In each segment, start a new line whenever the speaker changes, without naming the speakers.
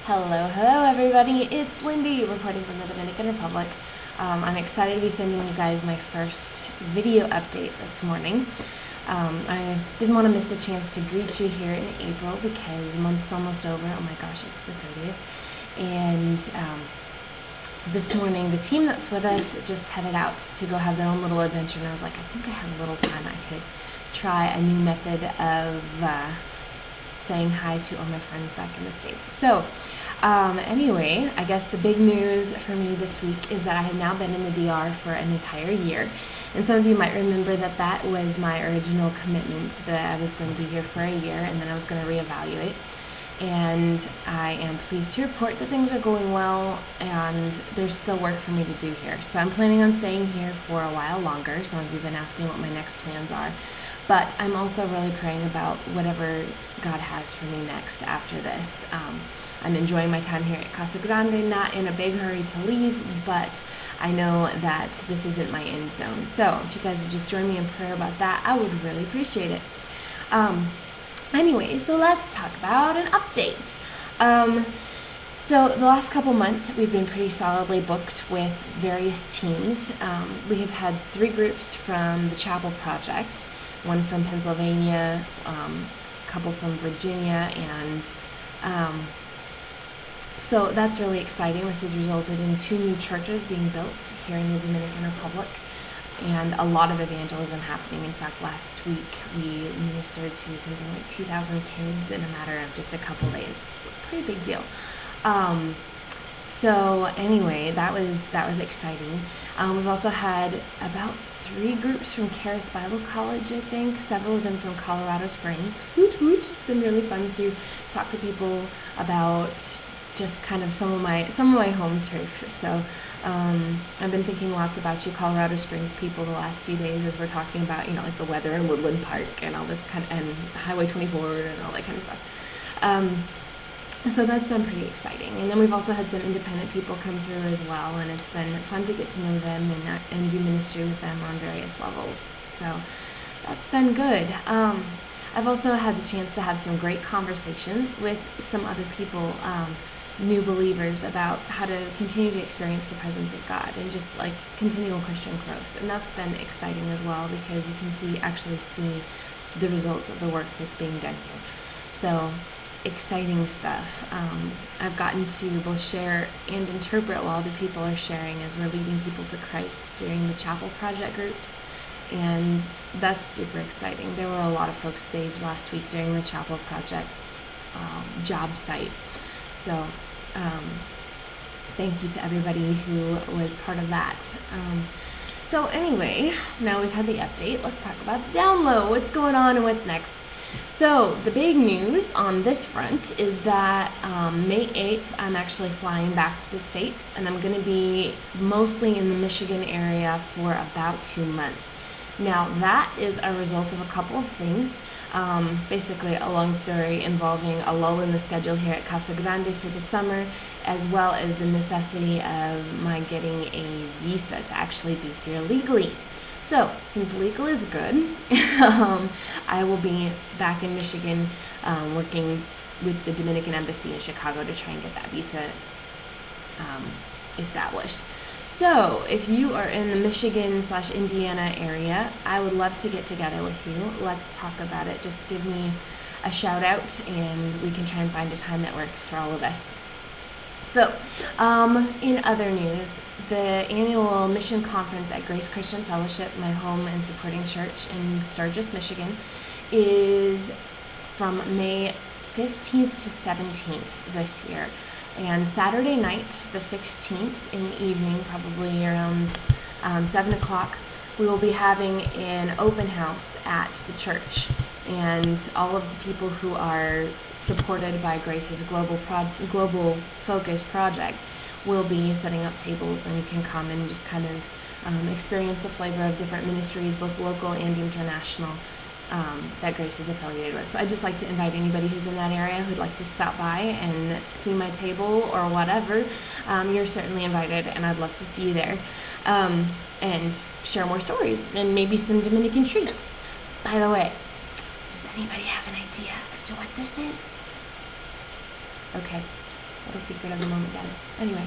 Hello everybody, it's Lyndi reporting from the Dominican Republic. I'm excited to be sending you guys my first video update this morning. I didn't want to miss the chance to greet you here in April because the month's almost over. Oh my gosh, it's the 30th. And this morning the team that's with us just headed out to go have their own little adventure, and I was like, I think I have a little time. I could try a new method of saying hi to all my friends back in the States. So anyway, I guess the big news for me this week is that I have now been in the DR for an entire year. And some of you might remember that that was my original commitment, that I was going to be here for a year and then I was going to reevaluate. And I am pleased to report that things are going well and there's still work for me to do here. So I'm planning on staying here for a while longer. Some of you have been asking what my next plans are. But I'm also really praying about whatever God has for me next after this. I'm enjoying my time here at Casa Grande, not in a big hurry to leave, but I know that this isn't my end zone. So if you guys would just join me in prayer about that, I would really appreciate it. Anyway, so let's talk about an update. So the last couple months, we've been pretty solidly booked with various teams. We have had 3 groups from the Chapel Project, one from Pennsylvania, a couple from Virginia, and so that's really exciting. This has resulted in 2 new churches being built here in the Dominican Republic, and a lot of evangelism happening. In fact, last week we ministered to something like 2,000 kids in a matter of just a couple days. Pretty big deal. So anyway, that was exciting. We've also had about 3 groups from Charis Bible College, I think, several of them from Colorado Springs. Hoot hoot! It's been really fun to talk to people about just kind of some of my home turf. So I've been thinking lots about you Colorado Springs people the last few days as we're talking about, like the weather in Woodland Park and all this kind of, and Highway 24 and all that kind of stuff. So that's been pretty exciting. And then we've also had some independent people come through as well, and it's been fun to get to know them and do ministry with them on various levels. So that's been good. I've also had the chance to have some great conversations with some other people, new believers, about how to continue to experience the presence of God and just like continual Christian growth. And that's been exciting as well because you can actually see the results of the work that's being done here. So exciting stuff. I've gotten to both share and interpret while other people are sharing as we're leading people to Christ during the Chapel Project groups, and that's super exciting. There were a lot of folks saved last week during the Chapel Project's job site. So thank you to everybody who was part of that. So anyway, now we've had the update, let's talk about the down low. What's going on and what's next? So the big news on this front is that May 8th, I'm actually flying back to the States, and I'm going to be mostly in the Michigan area for about 2 months. Now that is a result of a couple of things. Basically a long story involving a lull in the schedule here at Casa Grande for the summer, as well as the necessity of my getting a visa to actually be here legally. So, since legal is good, I will be back in Michigan working with the Dominican Embassy in Chicago to try and get that visa established. So, if you are in the Michigan/Indiana area, I would love to get together with you. Let's talk about it. Just give me a shout out and we can try and find a time that works for all of us. So, in other news, the annual mission conference at Grace Christian Fellowship, my home and supporting church in Sturgis, Michigan, is from May 15th to 17th this year. And Saturday night, the 16th, in the evening, probably around 7 o'clock, we will be having an open house at the church. And all of the people who are supported by Grace's global focus project will be setting up tables, and you can come and just kind of experience the flavor of different ministries, both local and international, that Grace is affiliated with. So I'd just like to invite anybody who's in that area who'd like to stop by and see my table or whatever. You're certainly invited, and I'd love to see you there and share more stories and maybe some Dominican treats. By the way, does anybody have an idea as to what this is? Okay, Little secret of the moment, Dad. Anyway,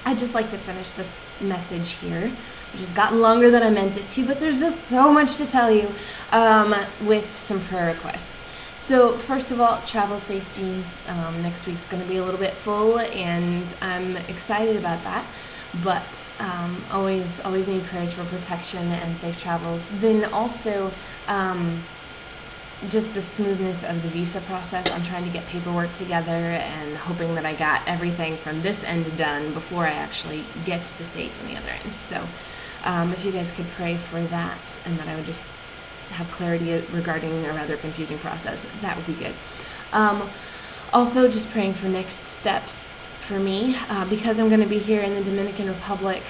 I'd just like to finish this message here, which has gotten longer than I meant it to, but there's just so much to tell you, with some prayer requests. So first of all, travel safety. Next week's going to be a little bit full, and I'm excited about that. But always need prayers for protection and safe travels. Then also, just the smoothness of the visa process. I'm trying to get paperwork together and hoping that I got everything from this end done before I actually get to the States on the other end. So if you guys could pray for that, and that I would just have clarity regarding a rather confusing process, that would be good. Also, just praying for next steps for me, because I'm going to be here in the Dominican Republic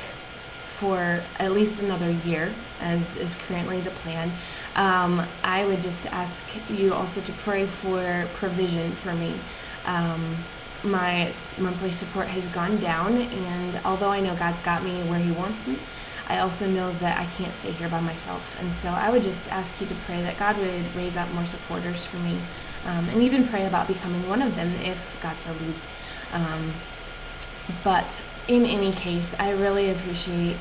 for at least another year, as is currently the plan. I would just ask you also to pray for provision for me. My monthly support has gone down, and although I know God's got me where He wants me, I also know that I can't stay here by myself. And so I would just ask you to pray that God would raise up more supporters for me, and even pray about becoming one of them if God so leads. But in any case, I really appreciate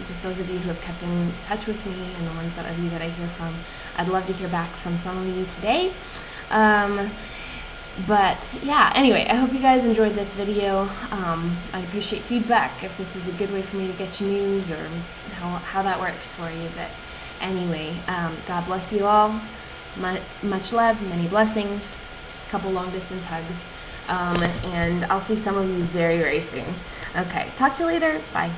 just those of you who have kept in touch with me, and the ones of you that I hear from. I'd love to hear back from some of you today. But yeah, anyway, I hope you guys enjoyed this video. I'd appreciate feedback if this is a good way for me to get you news, or how that works for you. But anyway, God bless you all. Much love, many blessings, a couple long distance hugs. And I'll see some of you very, very soon. Okay, talk to you later. Bye.